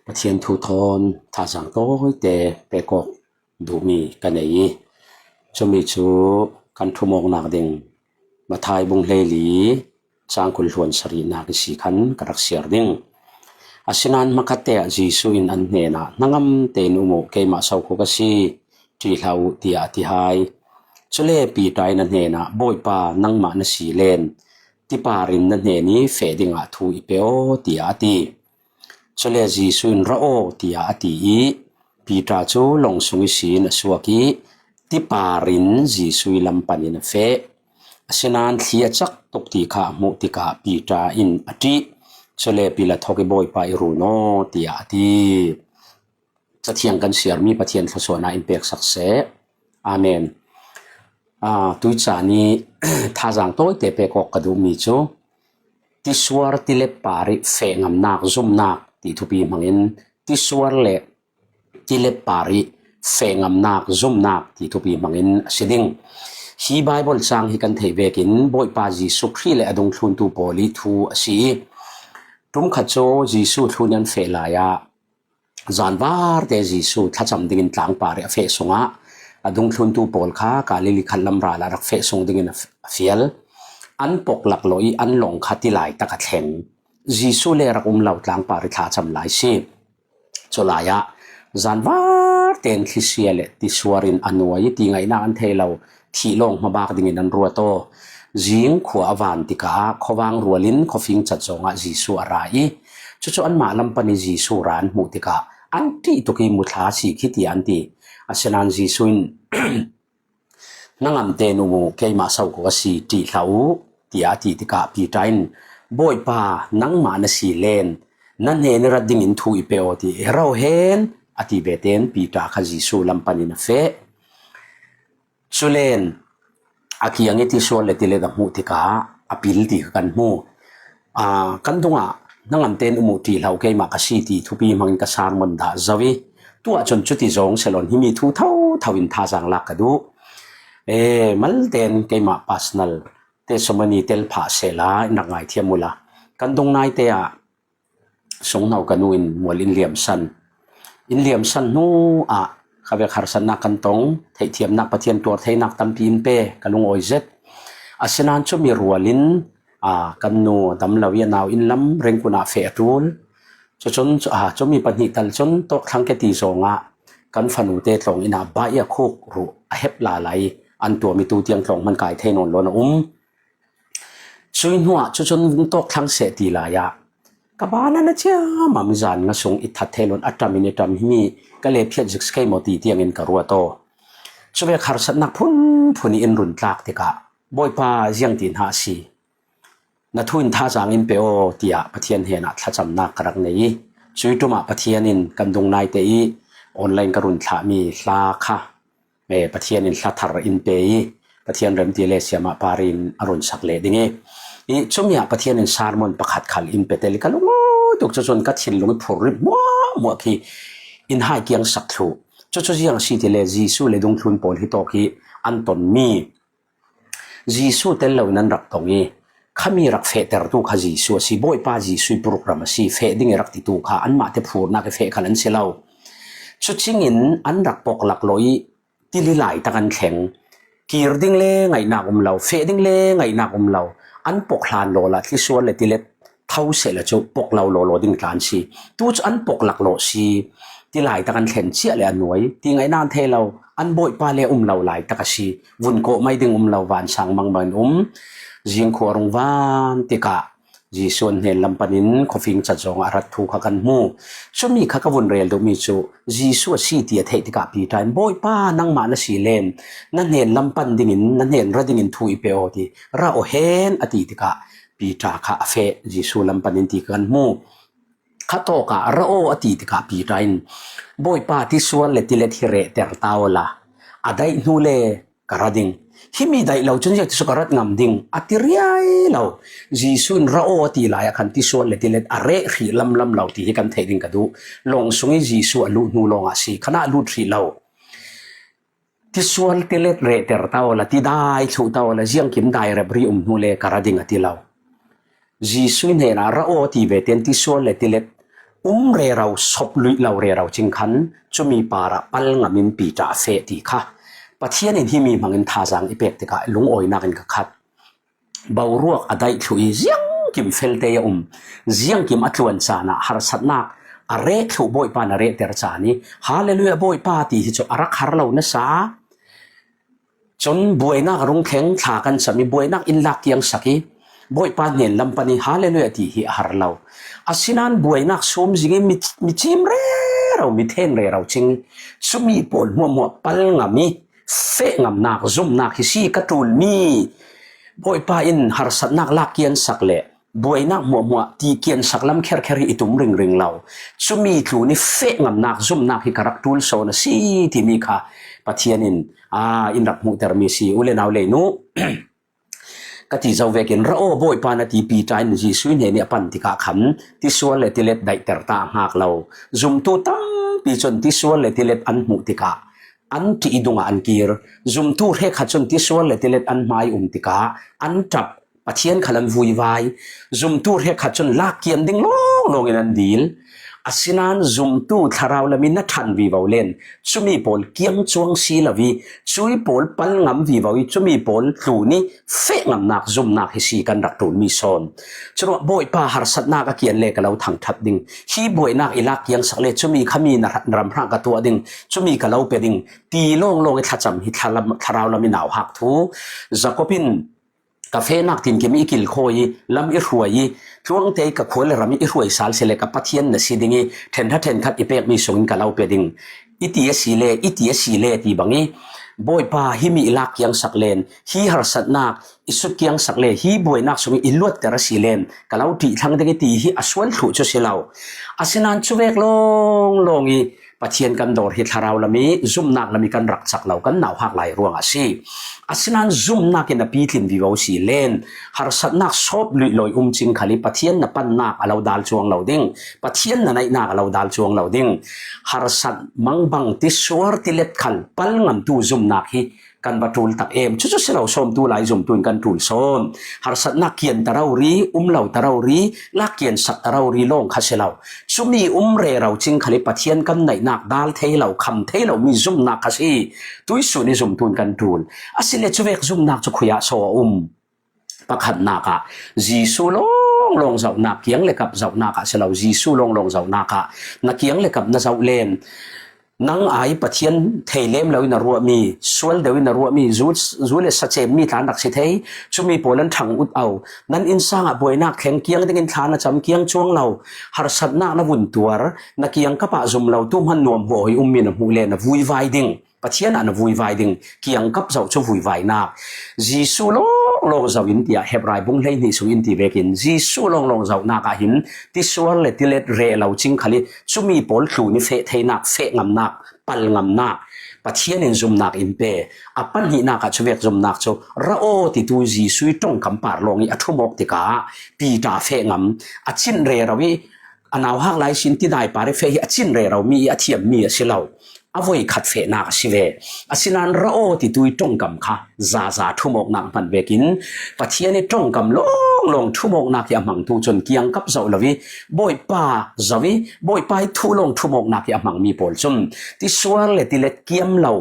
ประเทศทุทนท่าสังโตแต่เปกอกดูมีกันไหนจะมีชูกันทุมงนักดิ่งมาทายบุงเลลีจางคุลวนสรีนักสีขันกระดักเสียดิ่งอาศินันมาคัดเตะจีสุอินอันเนนะนังมเตนุโมเกมาสาวกุกสีที่เหล่าที่อธิหายจะเล่ปีไตนันเนนะบ่อยปานังมานสีเลนที่ปารินนันเนนี้เฟดิ่งอาทูอิเปโอที่อธิจะเล่จีสุอินระโอที่อธิปีตาจูลงสุงสีนสวกีที่ปารินจีสุอิลำปันินเฟอาศินันเทียจักตกตีขามุติกาปีตาอินอธิจะเล่ปีละทอกบ่อยไปรูโนที่อธิจะเทียงกันเสียมีประเทียนขสวนาอินเปกสักเสอาเมนตุจานีท่าจังโต้เตเปกอกกระดูมีจูที่สวรที่เล็บปาริเฟงำนักซุ่มนักที่ทุบีมังอินที่สวรเล่ที่เล็บปาริเฟงำนักซุ่มนักที่ทุบีมังอินสิดิงฮีไบเบิลจังฮิกันเทเวกินบ่อยปาจีสุครีเลอดงทุนตูโปลิทูสีรุมขัดโจจีสุทุนยันเฟลายาจานวาร์เตจีสุทัดจำดิ่งต่างปาริเฟสงะอดงทุนตูโปลค้ากาลิลิขันลำราลารักเฟสงดิ่งเฟียลอันปกหลักลอยอันหลงขัดที่ไหลตะกัดแข็งจีสุเลรักเหล่าต่างปาริทัดจำหลายสิโจลายาจานวาร์เตนคิเซียเลติสวรินอนัวยตีไงนาอันเทเลาที่ลงมาบากดิ่งนันรัวโตจิงขัวอวันติกาขวางรัวลินขฟิงจัดจงอาจีสุอะไรจุอันมาลำปันจีสุรานมุติกาอันที่ตุกีมุทาสีคิดอันที่อาเซนันจีสุนนังอันเตนุโมเกยมาสาวกสีที่เขาที่อาทิติกาปีไตน์บ่อยปานังมานสีเลนนั่นเองรัดดิ่งอินทูอิเปโอที่เราเห็นอาทิเบเตนปีตาขจีสุลำปันนเฟสุเลนอาคียังที่ส่วนเลติเลดักมุติกาอภิลติกันมูกันตรงนั่งอันเต็นอุมุติเราเกยมากสีติทุบีมังกษารมันดาจวิตัวจนจุดที่จงเซลอนฮิมีทุเท่าทวินท่าจังลักกระดูมัลเต็นเกยมาปัสนัลเตสมันีเตลผาเซลานักไงเทียมุละกันตรงนายเตะสงนากันนูอินมัวลินเลียมสันนูข้าเวคาร์สันนักกันตรงเทียมนักปะเทียนตัวเทนักตัมปีนเปกันลุงโอเซตอาศัยนั้นจะมีรัวลินกันนูดำลาวีนาวอินลัมเร่งกุนาเฟรูลจะมีปัญหาตัลจนตกทั้งเกติโซงะกันฟันูเตตลงอินาบายคุกรูเฮบลาไลอันตัวมีตัวเตียงตรงมันกายเทนนโลนช่วยหัวจนตกทั้งเสตีลายะกบ้านนั่นเจ้ามามิจานงาสงอิทัดเทลอนอัตรามินิตามิมีก็เลยเพียรจิกสกายมอตีเตียงอินกรัวโตช่วยขารสันนักพุนอินรุนตากติกาบ่อยปายังตินหาสีนัทุนท่าจางอินเปโอที่ปะเทียนเฮนัดทัดจำนักกระไรนี้ช่วยตัวมาปะเทียนินกันดงนายเตอีออนไลน์กรุนท่ามีลาค่ะปะเทียนินลาทาร์อินเปย์ปะเทียนเริ่มตีเลเซียมาปารินอรุณสักเลดิ่งนี่ช่วงนี้ปะเทียนินซาร์มอนประคัดขัลอินเปเตลิกันลุงตุกจนกัดหินลงผูริบมัวคีอินหายเกียงสักทูจุดยังสิที่เลจีสูเลดงทุนโพลฮิโตคีอันตอนมีจีสูเตลเลวนั้นรักตรงนี้ข้ามีรักเฟเตอร์ตูข้าจีสูสิบ่อยป้าจีสูโปรแกรมสิเฟดิ่งรักติตูข้าอันมาเทพูนักเฟขันเสลาชุดชิงินอันรักปกหลักลอยที่ลิไลตะกันแข็งกีร์ดิ่งเล่ไงนักเราเฟดิ่งเล่ไงนักเราอันปกลานโลละที่ส่วนเลติเลตเท่าเสละจูปกเราโลดิ่งกลานสิตู้อันปกหลักโลสิที่หลายตะกันแข็งเชี่ยเลยอันหน่วยที่ไงนานเทเราอันบ่อยป้าเลเราหลายตะกสีวุ่นโกไม่ดึงเราวานช่างมังมันจิงขวรงวานติกะจีส่วนเห็นลำปันินขฟิงจัดจงอารัตทูขกันมูช่วงนี้ข้ากวุ่นเรียลดูมีจูจีส่วนสีเตียเทติกะปีไทน์บ่อยป้านั่งมาณสีเลนนั่นเห็นลำปันดิ่งนั่นเห็นระดิ่งทูอีเปโอทีเราเห็นอดีติกะปีตาข้าเฟจีส่วนลำปันินติกันมูข้าโตกะเราอดีติกะปีไทน์บ่อยป้าที่ส่วนเลติเลทิเรเตอร์ตาวละอได้นูเลกระดิ่งฮิมีได้เราจนอยากที่สุกรัดงามดิ่งอัติริยเราจีสุนเราอติลายคันที่ส่วนเลติเลตอาเรขีลำเราที่ให้กันเทดิ่งกันดูลงสงจีสุอลูนูลงอาศีขณะลูทรีเราที่ส่วนเลติเลตเรเตอร์ตาวละที่ได้ชูตาวละเจียงกิมได้เรบรินูเลกระดิ่งอติเราจีสุนเห็นเราอติเวเตนที่ส่วนเลติเลต เรเราศพลุยเราเรเราจริงขันจะมีปาระปัลงามินปีจ่าเฟตีค่ะปะเทียนที่มีมังอินทาจังอีเป็กติกะลุงโอยนักอินกัดเบารวกอได้ถุยเสียงกิมเฟลเตียเสียงกิมอัตวันจานะฮาร์สัตนักอาเรถุบอยปานอาเรเตอร์จานีฮาเลลูยาบอยปาตีที่จะอารักฮาร์เราเนสาจนบวยนักรุงแข็งถากันสามีบวยนักอินลักยังสักีบอยปานเห็นลำปานีฮาเลลูยาตีที่ฮาร์เราอาศินันบวยนักสมจิงมิจิมเรเรามิเทนเรเราจริงสมีปอลมัวปัลงามีเฟงามนักซุ่มนักฮิซีกระตูลมีบอยปาอินฮาร์สัตนักลักยันสักเล่บวยนักมัวตีเกียนสักลำแคร์อิตุมริงเราสมีถูนี่เฟงามนักซุ่มนักฮิกรักตูลโซนซีที่มีค่ะปะเทียนินอินรับมุตรมีซีอุเลนเอาเลนูกติเจ้าเวกินเราบอยปานาทีปีใจนจีสุยเนี่ยปันติกาขันที่ส่วนเลติเล็ดได้แต่ตาหากเราซุ่มตูตั้งปีจนที่ส่วนเลติเล็ดอันมุติกาอันที่อิดุงอันกีร์ซุ่มตูเรขจนที่ส่วนเลติเล็ดอันไม้ติกาอันจับปะเทียนขลันวุยไวซุ่มตูเรขจนลากเกียนดิ้งลงอินันดีลอาศินันซุ่มตูทาราวละมินนัทันวีวาวเลนชุมีปอลเกียงจวงซีลาวีชุยปอลปัลงามวีวาวีชุมีปอลตูนี่เฟงามนักซุ่มนักฮิซีกันรักตูนมีซอนจนว่าบอยป้าหาร์สัตนักเกียนเล็กเราทั้งทัดดิ้งฮีบอยนักอิลักยังสักเล็ชุมีขมีนรำพระกตัวดิ้งชุมีกับเราเปดิ้งตีลงทัดจำฮิทาราวละมินเอาหักทูจักบินกาแฟนักทินเกมีกิลโคยลำอิรวยช่วงเตยกับคนเรามีอิรวยสารเสลกับปัทยันนสิดิงีเทนทัดเทนคัดอีเปกมีส่งกับเราเปดิงอิติยสีเลตีบังงี้บอยป้าฮิมีอิลักยังสักเลนฮีฮาร์สัตนักอิสุกยังสักเลฮีบอยนักส่งอิลวดเตระสีเลนกับเราตีทั้งเด็กตีฮีอสวลถูจุสิเราอาศินันช่วยลงอีปัทยันกันดอร์ฮิทาราวละมีซุ่มนักละมีกันรักสักเรากันหนาวหักไหลรวงอาชีอาศินันซุ่มนักในปีทินวิวสีเลนฮาร์สัตนักชอบลุยลอยจิงขลิปัทยันนับปันนักเราดัลจวงเราดิ้งปัทยันในนักเราดัลจวงเราดิ้งฮาร์สัตมังบังติสวรติเล็ดขันปัลงันตูซุ่มนักฮีกันบัตูลตักเอ็มชุดเสลาสมตูไหลซุ่มตูนกันตูลโซนฮาร์สัตนักเกียนตะเรารีเราตะเรารีลักเกียนสักตะเรารีลงข้าเสลาชุมีเรเราจิงขลิปัทยันกันในนักดัลเทเราคำเทเรามีซุ่มนักข้าซีตุยสุนิซุ่มตูนกันตูลอาศิเลชเวกซุ่มนักจุขยะโซประคันนักจีสุลงเจ้านักเกียงเล็กับเจ้านักเสลาจีสุลงเจ้านักนักเกียงเล็กับนักเจ้าเลนนังไอปัทยันเทเลมเราอินารัวมีสวลเดวินารัวมีจูเลสัจเจมีฐานนักสิเทยชุมีโพลันทังอุดเอานั้นอินสร้างบวยนักแข็งเกียงได้เงินฐานจำเกียงช่วงเราหาสัตนักนวุ่นตัวนักเกียงกระปะจุมเราตุ้มหันนวมหัวมีนมูเลนวุยไวดิ้งปัทยันอันวุยไวดิ้งเกียงกับเจ้าชุวุยไวนักจีสุลงเจ้าอินเดียเฮบรายบุงเลยนี่สุอินเดียเบกินจีสุลงเจ้านักหินที่สวลเลติเลตเรเราจิงขลิชุมีโพลถูนี่เฟเทนักเฟงามนักปัลงามนักปัทยันซุ่มนักอินเปอปันหินักช่วยซุ่มนักโจเราติดูจีสุยตรงคำปาร์ลงอีอัทุมกติกาปีตาเฟงามอจินเรเราวิอันเอาหักไหลสินที่ได้ปาร์เฟอจินเรเรามีอเทียมมีสิเราอวัยขัดเฟนักสิเวอาศินันเราติดูตรงคำค่ะซาทุมกนักมันเบกินปัทยันตรงคำลงทุมกนักยามังตูจนเกียงกับเจ้าละวิบอยป้าเจ้าวิบอยป้าทุลงทุมกนักยามังมีโพลซุ่มที่สวรเลติเลตเกียมเรา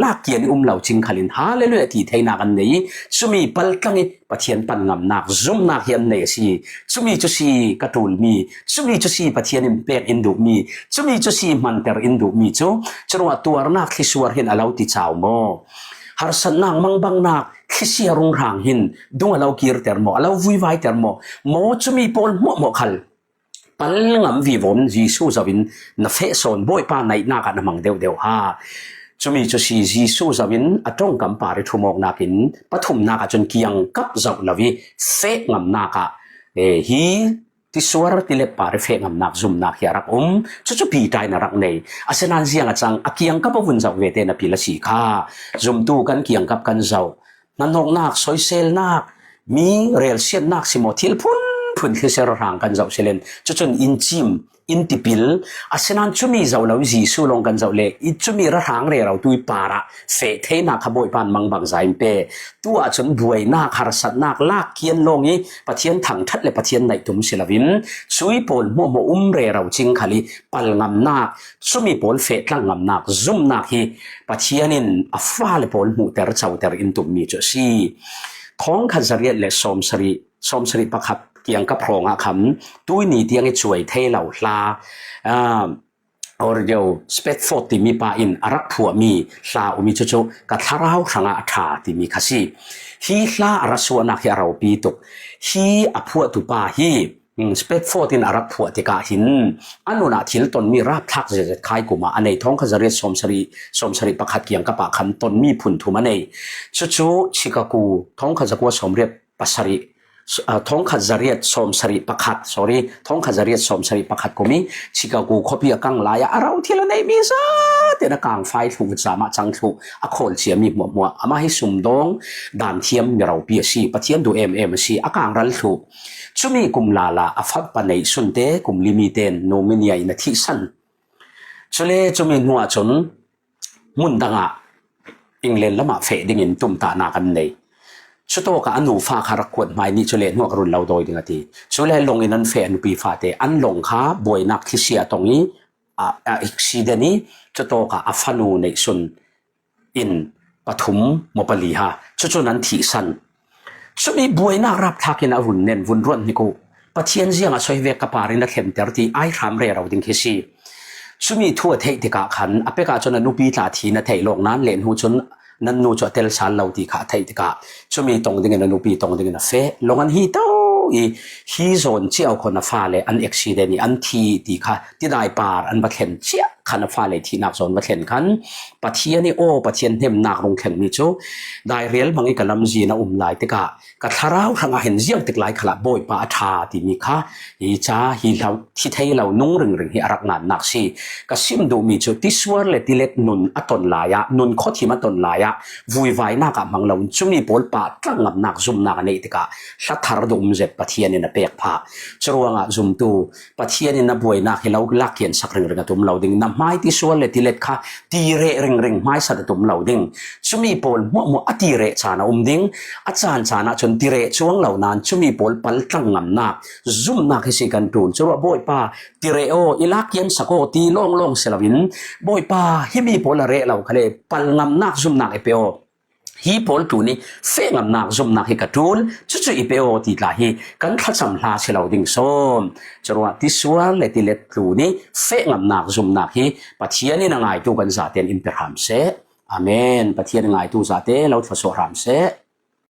ลากเกียนเราจิงขลินฮาเลลูยาที่เทนักอันนี้สุมีปัลกังปัทยันปันงามนักซุ่มนักยันเนสีสุมีจุสีกระตูลมีสุมีจุสีปัทยันเป็กอินดูมีสุมีจุสีมันเตอร์อินดูมีจูจนว่าตัวนักที่สวรเห็นอาเราติชาวโมฮาร์สันนักมังบังนักที่เสียรุงรางหินดวงเรากีร์เตอร์โมเราวิไวเตอร์โมจุมีปอลโมขัลปัลงามวิวอนจีซูจาวินนัฟเฟซอนบอยปาในนักอันมังเดียวฮาจะมีจุดสี่จีซูจาวินอัตรงกำปาริทุมกนักินปฐุมนักจนเกียงกับเจ้าลาวิเฟงามนักฮีที่สวรติเลปาริเฟงามนักซุมนักยารักจุปีใจนรักเนยอาศัยนันเสียงจังอาเกียงกับวุ่นเจ้าเวเตนพิลสีข้าซุมตูกันเกียงกับกันเจ้านันนกนักซอยเซลนักมีเรลเซียนนักสิโมทิลพุนที่เสรางกันเจ้าเซเลนจนอิน in tipil asenan chumi zawlo jisu long kan zawle I chumi ra rang re raw tui para fe theina khaboi pan mangbang zain pe tua chun buai na kharsat nak lak kian longi pathian thang that le pathian nai tum silavin chui pol mo re raw ching khali pal ngam nak chumi pol fe tlang ngam nak zum nak hi pathianin afa le pol mu ter chau ter in tum mi cho si thong khazariat le somsari pakhat kiang ka pronga kham tui ni tiang e chuai thei lau hla or yo spet 40 mi pa in arak phua mi hla umi chu ka tharau thanga tha ti mi khasi hi hla arasuana hi arau pi tuk hi aphua tu pa hi spet 14 arak phua te ka hin anuna thil ton mi rap thak je khai kuma anei thong khazare somsari pakhat kiang ka pa khan ton mi phun thu manei chu chikaku thong khazakwa somriat pasari thong khazariat somsari pakhat thong khazariat somsari pakhat komi chikaku khopi akang laya arau thila nei mi sa tena kang fai thu chama chang thu a khol chia mi mo ama hi sumdong dan thiam mi rau pi si pathian du si akang ral thu chumi kum lala afak panei sunte kum limiten nominia ina thi san chule chumi nuwa chon mundanga England lama fe ding in tum ta na kan nei chuto ka anu fa kharak kwat mai ni chule nuwa karun lau doi ding ati chule long in an fe anu pi fa te an long kha boi nak thi sia tongi a exideni chuto ka afanu nei sun in pathum mopali ha chuchu nan thi san chumi boi nak rap thakin a run nen vun ron ni ko pathian jianga soi ve ka parin na khem ter ti ai ram re raw ding khisi chumi thua thei te ka khan apeka chona nupi tla thi na thei lok nan len hu chun nan nu cho tel sal lau ti kha thei ti ka chumi tong ding na nupi tong ding na fe longan hi to hi zon chiao khona fa le an accident ni an thi ti kha ti dai par an ba khen chia khana fa le thi nak zon ba khen khan pathian ni pathian hem nak rong khen mi chu dai real mangi kalam ji na lai te ka tharau thanga hen jiang tik lai khala boi pa tha ti mi kha hi cha hi lau thi thei lau nung ring hi arak nan nak si ka sim do mi chu ti swar le ti let nun aton la ya nun kho thi ma ton la ya vui vai na ka mang lau chumi pol pa tlang ngam nak zum nak nei te ka hla thar dum zet pathian in a pek pha churuanga zum tu pathian in a boi na hi lau lakian sak ring ring atum lau ding na mai ti swar le ti let kha ti re ring mai sa tum lau ding chumi pol mo ati re chana ding achan chana chon ti re chuang lau nan chumi pol pal tlang ngam na zum na khi si kan tun chura boi pa ti re ilakian sako ti long selawin boi pa himi pol re lau khale pal ngam na zum na epeo hi pol tu ni fe ngam nak zum nak hi katul chu ipeo ti la hi kan thacham hla chelo ding som chorwa ti sual le ti let tu ni fe ngam nak zum nak hi pathian ni na ngai tu kan za ten in perham se amen pathian ngai tu za te lo thaso ram se